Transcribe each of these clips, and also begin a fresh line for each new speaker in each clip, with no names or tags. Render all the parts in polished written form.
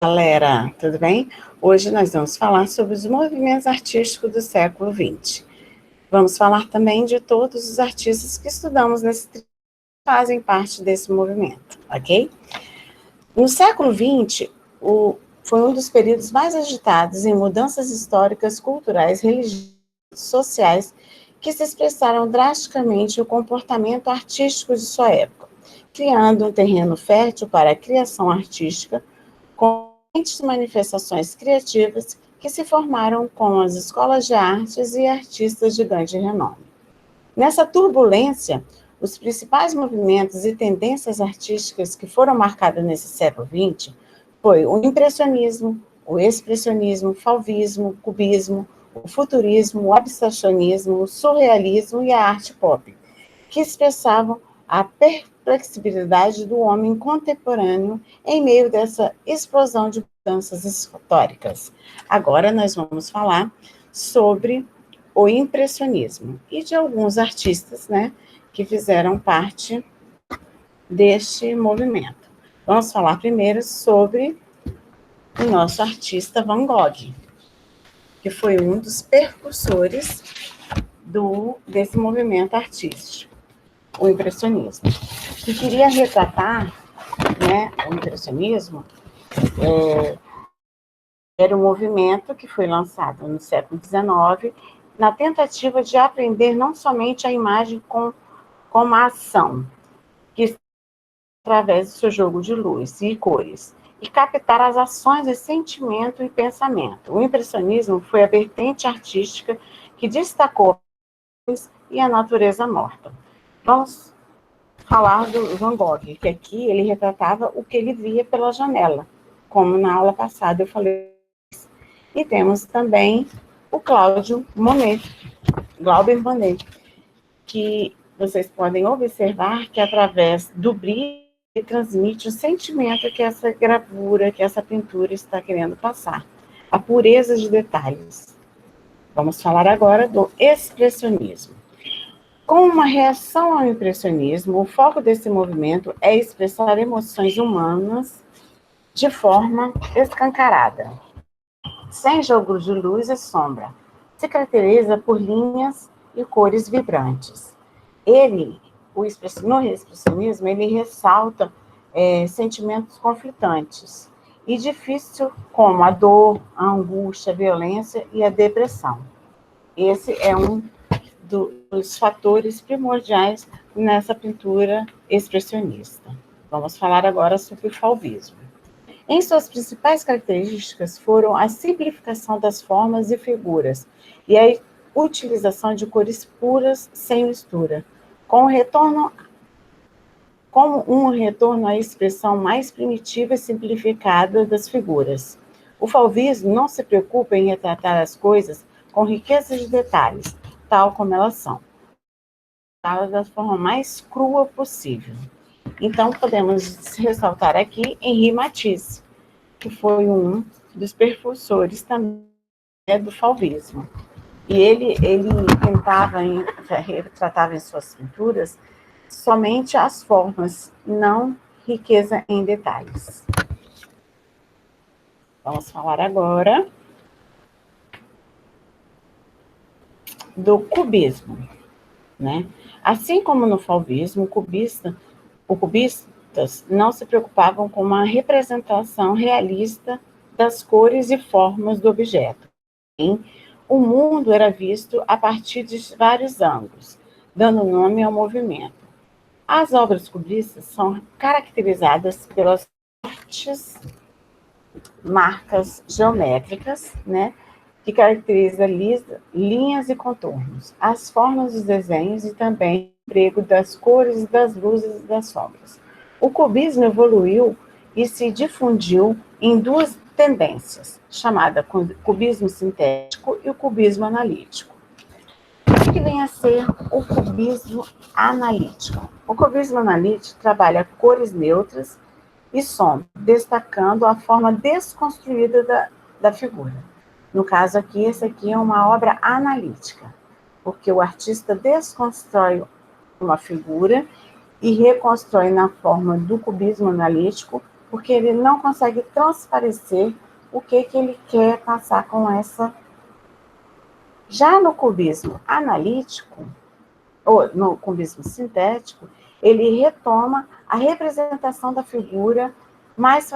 Galera, tudo bem? Hoje nós vamos falar sobre os movimentos artísticos do século XX. Vamos falar também de todos os artistas que estudamos nesse que fazem parte desse movimento, ok? No século XX, foi um dos períodos mais agitados em mudanças históricas, culturais, religiosas, sociais, que se expressaram drasticamente o comportamento artístico de sua época, criando um terreno fértil para a criação artística, com manifestações criativas que se formaram com as escolas de artes e artistas de grande renome. Nessa turbulência, os principais movimentos e tendências artísticas que foram marcadas nesse século XX foi o impressionismo, o expressionismo, o fauvismo, o cubismo, o futurismo, o abstracionismo, o surrealismo e a arte pop, que expressavam a flexibilidade do homem contemporâneo em meio dessa explosão de mudanças históricas. Agora nós vamos falar sobre o impressionismo e de alguns artistas, né, que fizeram parte deste movimento. Vamos falar primeiro sobre o nosso artista Van Gogh, que foi um dos percursores desse movimento artístico, o impressionismo, que queria retratar, né, o impressionismo, era um movimento que foi lançado no século XIX, na tentativa de aprender não somente a imagem como a ação, que através do seu jogo de luz e cores, e captar as ações de sentimento e pensamento. O impressionismo foi a vertente artística que destacou a luz e a natureza morta. Vamos falar do Van Gogh, que aqui ele retratava o que ele via pela janela, como na aula passada eu falei. E temos também o Glauber Monet, que vocês podem observar que através do brilho ele transmite o sentimento que essa gravura, que essa pintura está querendo passar, a pureza de detalhes. Vamos falar agora do expressionismo. Com uma reação ao impressionismo, o foco desse movimento é expressar emoções humanas de forma escancarada, sem jogo de luz e sombra. Se caracteriza por linhas e cores vibrantes. No expressionismo, ele ressalta sentimentos conflitantes e difíceis, como a dor, a angústia, a violência e a depressão. Esse é um dos fatores primordiais nessa pintura expressionista. Vamos falar agora sobre o fauvismo. Em suas principais características foram a simplificação das formas e figuras e a utilização de cores puras sem mistura, como um retorno à expressão mais primitiva e simplificada das figuras. O fauvismo não se preocupa em retratar as coisas com riqueza de detalhes, tal como elas são, da forma mais crua possível. Então, podemos ressaltar aqui Henri Matisse, que foi um dos percursores também do fauvismo. E ele retratava em suas pinturas somente as formas, não riqueza em detalhes. Vamos falar agora do cubismo, né? Assim como no fauvismo, os cubistas não se preocupavam com uma representação realista das cores e formas do objeto. O mundo era visto a partir de vários ângulos, dando nome ao movimento. As obras cubistas são caracterizadas pelas fortes marcas geométricas, né, que caracteriza linhas e contornos, as formas dos desenhos e também o emprego das cores, das luzes e das sombras. O cubismo evoluiu e se difundiu em duas tendências, chamada cubismo sintético e o cubismo analítico. O que vem a ser o cubismo analítico? O cubismo analítico trabalha cores neutras e sombras, destacando a forma desconstruída da figura. No caso aqui, esse aqui é uma obra analítica, porque o artista desconstrói uma figura e reconstrói na forma do cubismo analítico porque ele não consegue transparecer o que ele quer passar com essa. Já no cubismo analítico, ou no cubismo sintético, ele retoma a representação da figura mais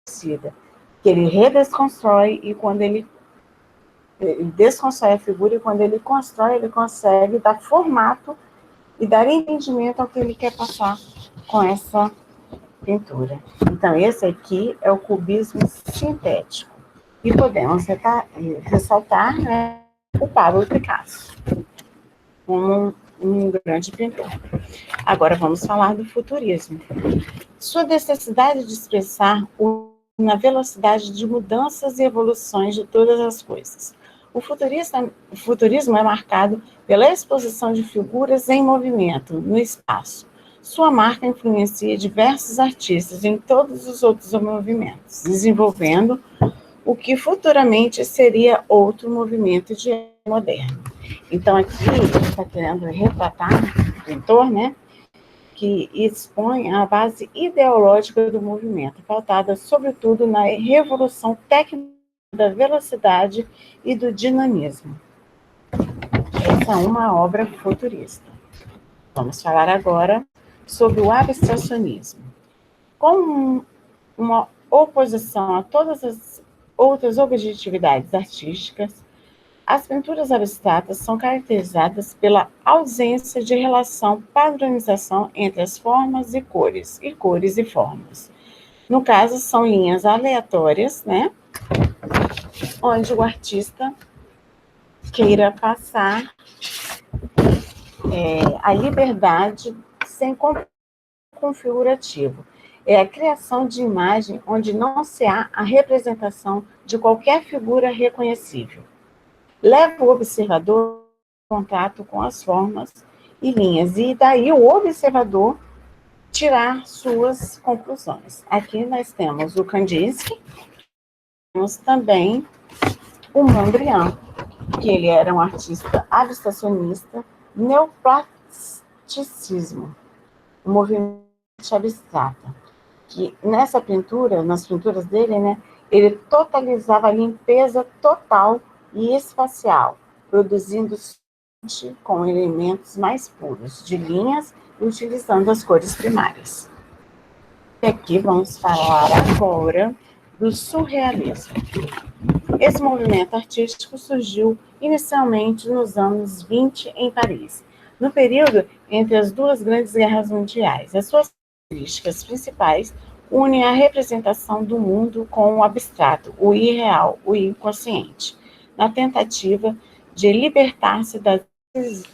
facilita, que ele redesconstrói, e quando ele desconstrói a figura, e quando ele constrói, ele consegue dar formato e dar entendimento ao que ele quer passar com essa pintura. Então, esse aqui é o cubismo sintético. E podemos ressaltar, né, o Pablo Picasso, como um grande pintor. Agora vamos falar do futurismo. Sua necessidade de expressar na velocidade de mudanças e evoluções de todas as coisas. O futurismo é marcado pela exposição de figuras em movimento, no espaço. Sua marca influencia diversos artistas em todos os outros movimentos, desenvolvendo o que futuramente seria outro movimento de arte moderno. Então, aqui ele está querendo retratar o pintor, né, que expõe a base ideológica do movimento, pautada sobretudo na revolução técnica da velocidade e do dinamismo. Essa é uma obra futurista. Vamos falar agora sobre o abstracionismo. Com uma oposição a todas as outras objetividades artísticas, as pinturas abstratas são caracterizadas pela ausência de relação, padronização entre as formas e cores e formas. No caso, são linhas aleatórias, né? Onde o artista queira passar a liberdade sem configurativo. É a criação de imagem onde não se há a representação de qualquer figura reconhecível. Leva o observador em contato com as formas e linhas, e daí o observador tirar suas conclusões. Aqui nós temos o Kandinsky, temos também o Mondrian, que ele era um artista abstracionista, neoplasticismo, um movimento abstrata, que nessa pintura, nas pinturas dele, né, ele totalizava a limpeza total e espacial, produzindo com elementos mais puros, de linhas, e utilizando as cores primárias. E aqui vamos falar agora do surrealismo. Esse movimento artístico surgiu inicialmente nos anos 20 em Paris, no período entre as duas grandes guerras mundiais. As suas características principais unem a representação do mundo com o abstrato, o irreal, o inconsciente, na tentativa de libertar-se das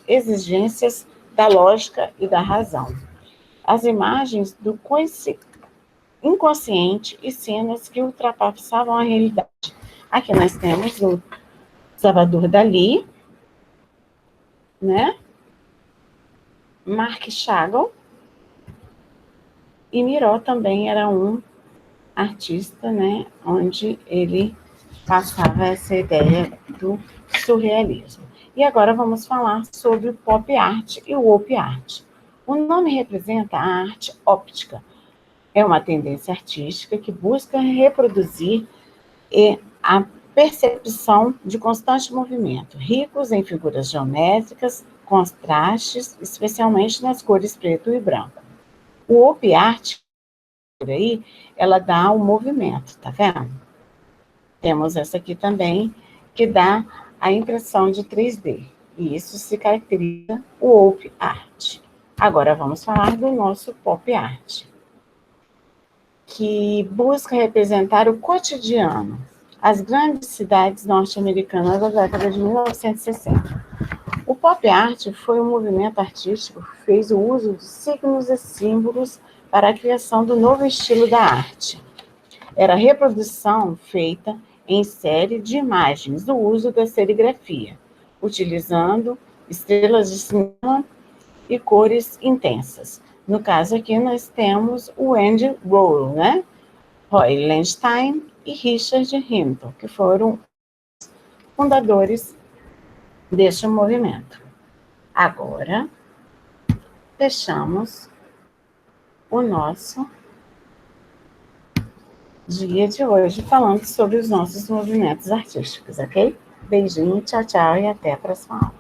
exigências da lógica e da razão. As imagens do inconsciente e cenas que ultrapassavam a realidade. Aqui nós temos o Salvador Dalí, né? Marc Chagall, e Miró também era um artista, né, onde ele passava essa ideia do surrealismo. E agora vamos falar sobre o pop art e o op art. O nome representa a arte óptica. É uma tendência artística que busca reproduzir a percepção de constante movimento, ricos em figuras geométricas, contrastes, especialmente nas cores preto e branco. O op art, por aí, ela dá o movimento, tá vendo? Temos essa aqui também, que dá a impressão de 3D. E isso se caracteriza o op art. Agora vamos falar do nosso pop art, que busca representar o cotidiano, as grandes cidades norte-americanas da década de 1960. O pop art foi um movimento artístico que fez o uso de signos e símbolos para a criação do novo estilo da arte. Era a reprodução feita em série de imagens do uso da serigrafia, utilizando estrelas de cinema e cores intensas. No caso aqui nós temos o Andy Warhol, né? Roy Lichtenstein e Richard Hamilton, que foram fundadores deste movimento. Agora, fechamos o nosso dia de hoje falando sobre os nossos movimentos artísticos, ok? Beijinho, tchau, tchau e até a próxima aula.